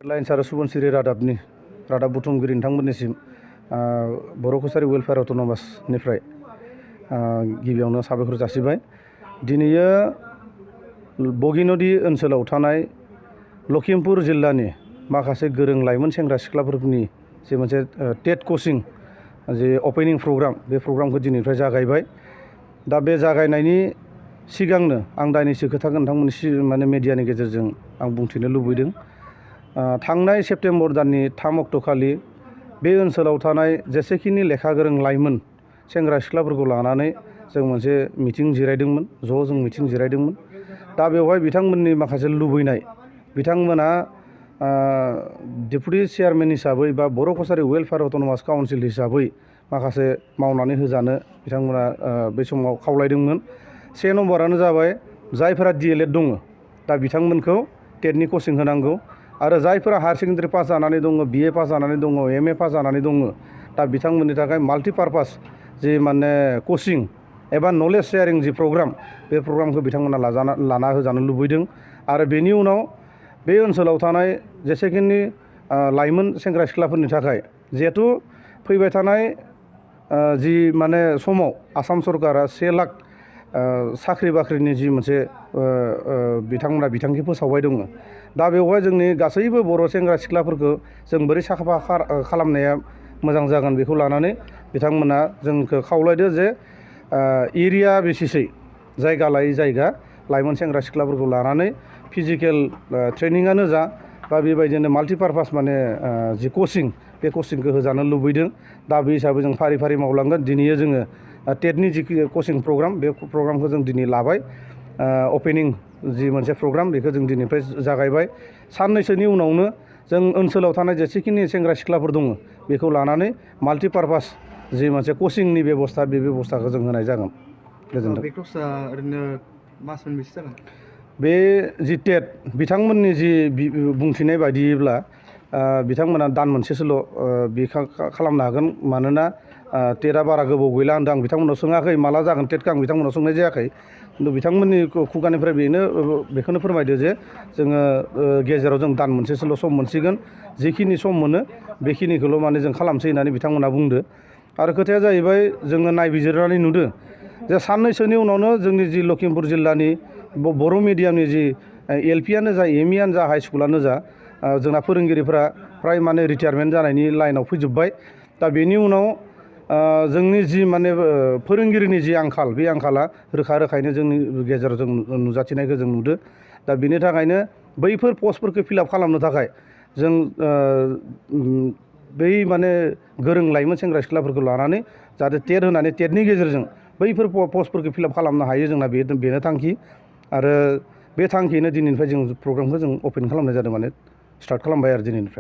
Headlines आरो सुबुंसिरि रादाबनि रादाब बुथुमगिरि नोंथांमोननिसिम बर' कसारी वेलफेयार अट'नमासनिफ्राय गिबियावनो साबायखर जासिबाय। दिनैयो बगिनदि ओनसोलाव थानाय लखिमपुर जिल्लानि माखासे गोरों लाइमोन सेंग्रा सिख्लाफोरनि जे मोनसे टेट कचिं जे अपेनिं प्रग्राम बे प्रग्रामखौ दिनैनिफ्राय जागायबाय। दा बे जागायनायनि सिगांनो आं दायनैसो खोथाखौ नोंथांमोननि माने मेडियानि गेजेरजों आं बुंथिनो लुबैदों। थांनाय सेप्तेम्बर दाननि 3 अक्ट'खालि बे ओनसोलाव थानाय जेसेखिनि लेखा गोरों लाइमोन सेंग्रा सिख्लाफोरखौ लानानै जों मोनसे मिटिं जिरायदोंमोन, जों मिटिं जिरायदोंमोन। दा बेवहाय बिथांमोननि माखासे लुबैनाय, बिथांमोना डेपुटि चेयारमेन हिसाबै बा बर' कसारी वेलफेयार अट'नमास काउन्सिल हिसाबै माखासे मावनानै होजानो बिथांमोना बे समाव खावलायदोंमोन। 1 नम्बरानो जाबाय जायफोरा DLED दङ दा बिथांमोनखौ टेटनि कचिं होनांगौ आरो जायफोरा हायार सेकेन्डारि पास जानानै दङ, BA पास जानानै दङ, MA पास जानानै दङ दा बिथांमोननि थाखाय माल्टिपार्पास जि माने कचिं एबा नलेज शेयारिं जि प्रग्राम बे प्रग्रामखौ बिथांमोना लाना होजानो लुबैदों। आरो बेनि उनाव बे ओनसोलाव थानाय जेसेखिनि लाइमोन सेंग्रा सिख्लाफोरनि थाखाय जिहेथु फैबाय थानाय जि माने समाव आसाम सरकारा 1 लाख साख्रि बाख्रिनि जि मोनसे बिथांमोना बिथांखि फोसावबाय दङ। दा बेवहाय जोंनि गासैबो बर' सेंग्रा सिख्लाफोरखौ जों बोरै साखा खालामनाया मोजां जागोन बेखौ लानानै बिथांमोना जोंखौ खावलायदो जे एरिया बेसिसै जायगा लायै जायगा लाइमोन सेंग्रा सिख्लाफोरखौ लानानै फिजिकेल ट्रेनिङानो जा बा बेबायदिनो माल्टिपार्पास माने जि कचिं बे कचिंखौ होजानो लुबैदों। दा बे हिसाबै जों फारि फारि मावलांगोन। दिनैयो जोङो टेटनि जि कचिं प्रग्राम बे प्रग्रामखौ जों दिनै लाबाय। अपेनिं जि मोनसे प्रग्राम बेखौ जों दिनैनिफ्राय जागायबाय। साननैसोनि उनावनो जों ओनसोलाव थानाय जेसेखिनि सेंग्रा सिख्लाफोर दङ बेखौ लानानै माल्टिपार्पास जि मोनसे कचिंनि बेबस्था बे बेबस्थाखौ जों होनाय जागोन। गोजोन्थों। बे कर्सआ ओरैनो मास मोनबेसे जागोन? बे जि टेट बिथांमोननि जि बुंथिनाय बायदियैब्ला बिथांमोना दान मोनसेसोल' खालामनो हागोन। मानोना टेटआ बारा गोबाव गैला होनदों। आं बिथांमोनाव सोङाखै माला जागोन टेटखौ आं बिथांमोनाव सोंनाय जायाखै। खिन्थु बिथांमोननि खुगानिफ्राय बेखौनो फोरमायदो जे जोङो गेजेराव जों दान मोनसेसोल' सम मोनसिगोन। जिखिनि सम मोनो बेखिनिखौल' माने जों खालामसै होननानै बिथांमोना बुंदो। आरो खोथाया जाहैबाय जोङो नायबिजिरनानै नुदों जे साननैसोनि उनावनो जोंनि जि लखिमपुर जिल्लानि बर' मिडियामनि जि LPआनो जा MEआनो जा हाइ स्कुलानो जा जोंना फोरोंगिरिफोरा फ्राय माने रिटायारमेन्ट जानायनि लाइनाव फैजोब्बाय। दा बेनि उनाव जोंनि जि माने फोरोंगिरिनि जि आंखाल बे आंखाला रोखा रोखायैनो जोंनि गेजेराव जों नुजाथिनायखौ जों नुदों। दा बेनि थाखायनो बैफोर पस्टफोरखौ फिलआप खालामनो थाखाय जों बै माने गोरों लाइमोन सेंग्रा सिख्लाफोरखौ लानानै जाहाथे टेट होनानै टेटनि गेजेरजों बैफोर पस्टफोरखौ फिलआप खालामनो हायो जोंना बेनो थांखि। आरो बे थांखियैनो दिनैनिफ्राय जों प्रग्रामखौ जों अपेन खालामनाय जादों, माने स्टार्ट खालामबाय आरो दिनैनिफ्राय।